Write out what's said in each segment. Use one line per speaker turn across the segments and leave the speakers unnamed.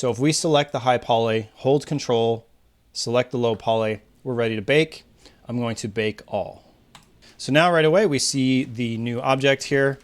So if we select the high poly, hold control, select the low poly, we're ready to bake. I'm going to bake all. So now right away we see the new object here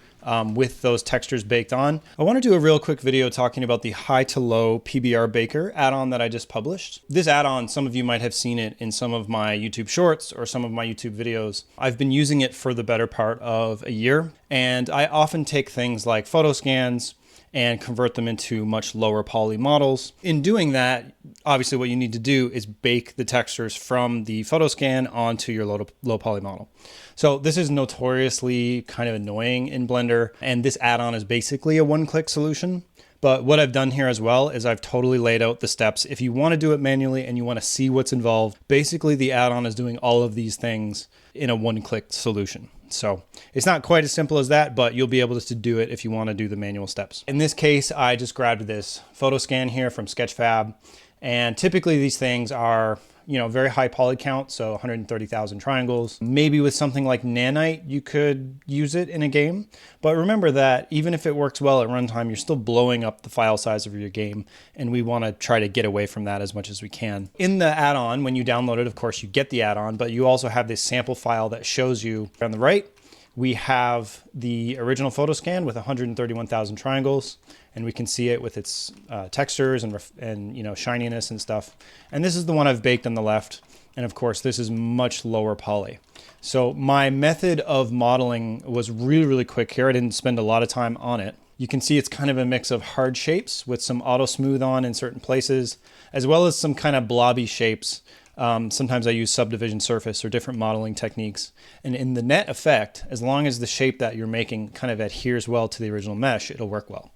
with those textures baked on. I want to do a real quick video talking about the high to low PBR baker add-on that I just published. This add-on, some of you might have seen it in some of my YouTube shorts or some of my YouTube videos. I've been using it for the better part of a year, and I often take things like photo scans and convert them into much lower poly models. In doing that, obviously what you need to do is bake the textures from the photo scan onto your low poly model. So this is notoriously kind of annoying in Blender, and this add-on is basically a one-click solution. But what I've done here as well is I've totally laid out the steps. If you want to do it manually and you want to see what's involved, basically the add-on is doing all of these things in a one-click solution. So it's not quite as simple as that, but you'll be able to do it if you want to do the manual steps. In this case, I just grabbed this photo scan here from Sketchfab. And typically these things are, very high poly count. So 130,000 triangles. Maybe with something like Nanite, you could use it in a game. But remember that even if it works well at runtime, you're still blowing up the file size of your game. And we want to try to get away from that as much as we can. In the add-on, when you download it, of course, you get the add-on, but you also have this sample file that shows you on the right. We have the original photo scan with 131,000 triangles, and we can see it with its textures and shininess and stuff. And this is the one I've baked on the left. And of course, this is much lower poly. So my method of modeling was really, really quick here. I didn't spend a lot of time on it. You can see it's kind of a mix of hard shapes with some auto smooth on in certain places, as well as some kind of blobby shapes. Sometimes I use subdivision surface or different modeling techniques. And in the net effect, as long as the shape that you're making kind of adheres well to the original mesh, it'll work well.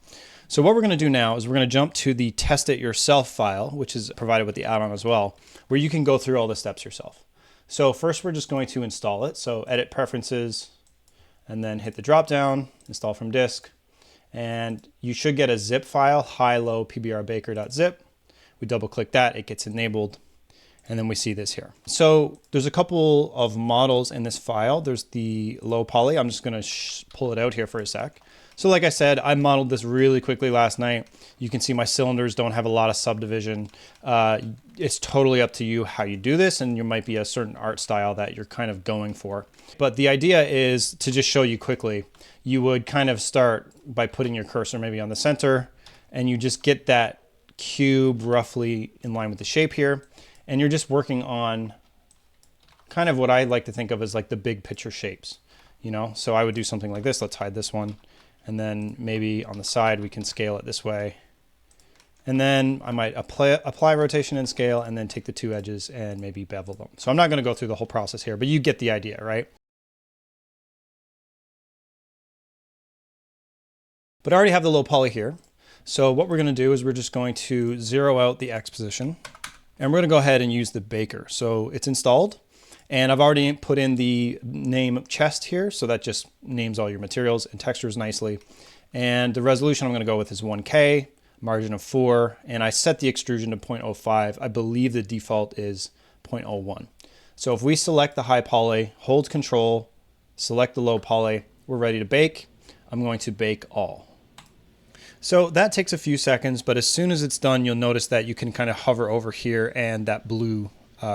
So what we're going to do now is we're going to jump to the test it yourself file, which is provided with the add-on as well, where you can go through all the steps yourself. So first we're just going to install it. So edit preferences and then hit the drop down, install from disk. And you should get a zip file, high-low pbrbaker.zip. We double click that, it gets enabled. And then we see this here. So there's a couple of models in this file. There's the low poly. I'm just going to pull it out here for a sec. So like I said, I modeled this really quickly last night. You can see my cylinders don't have a lot of subdivision. It's totally up to you how you do this, and you might be a certain art style that you're kind of going for. But the idea is to just show you quickly. You would kind of start by putting your cursor maybe on the center, and you just get that cube roughly in line with the shape here. And you're just working on kind of what I like to think of as like the big picture shapes, So I would do something like this. Let's hide this one. And then maybe on the side, we can scale it this way. And then I might apply rotation and scale and then take the two edges and maybe bevel them. So I'm not going to go through the whole process here, but you get the idea, right? But I already have the low poly here. So what we're going to do is we're just going to zero out the X position. And we're going to go ahead and use the baker. So it's installed, and I've already put in the name chest here. So that just names all your materials and textures nicely. And the resolution I'm going to go with is 1K, margin of 4, and I set the extrusion to 0.05. I believe the default is 0.01. So if we select the high poly, hold control, select the low poly, we're ready to bake. I'm going to bake all. So that takes a few seconds, but as soon as it's done, you'll notice that you can kind of hover over here and that blue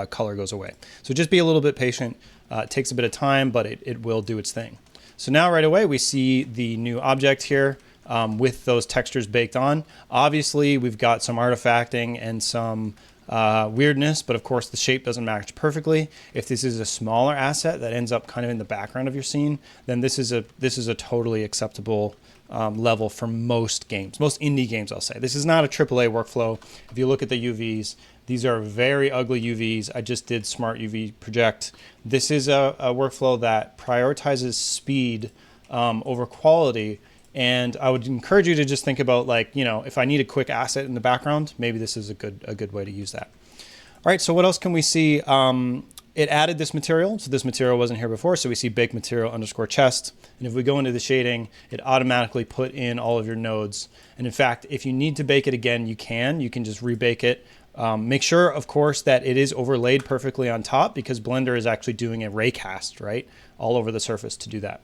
color goes away. So just be a little bit patient. It takes a bit of time, but it will do its thing. So now right away, we see the new object here with those textures baked on. Obviously, we've got some artifacting and some weirdness, but of course the shape doesn't match perfectly. If this is a smaller asset that ends up kind of in the background of your scene, then this is a totally acceptable level for most games, most indie games, I'll say. This is not a AAA workflow. If you look at the UVs, these are very ugly UVs. I just did Smart UV Project. This is a workflow that prioritizes speed over quality. And I would encourage you to just think about, like, if I need a quick asset in the background, maybe this is a good way to use that. All right, so what else can we see? It added this material. So this material wasn't here before. So we see bake material underscore chest. And if we go into the shading, it automatically put in all of your nodes. And in fact, if you need to bake it again, you can just rebake it. Make sure, of course, that it is overlaid perfectly on top, because Blender is actually doing a ray cast, right, all over the surface to do that.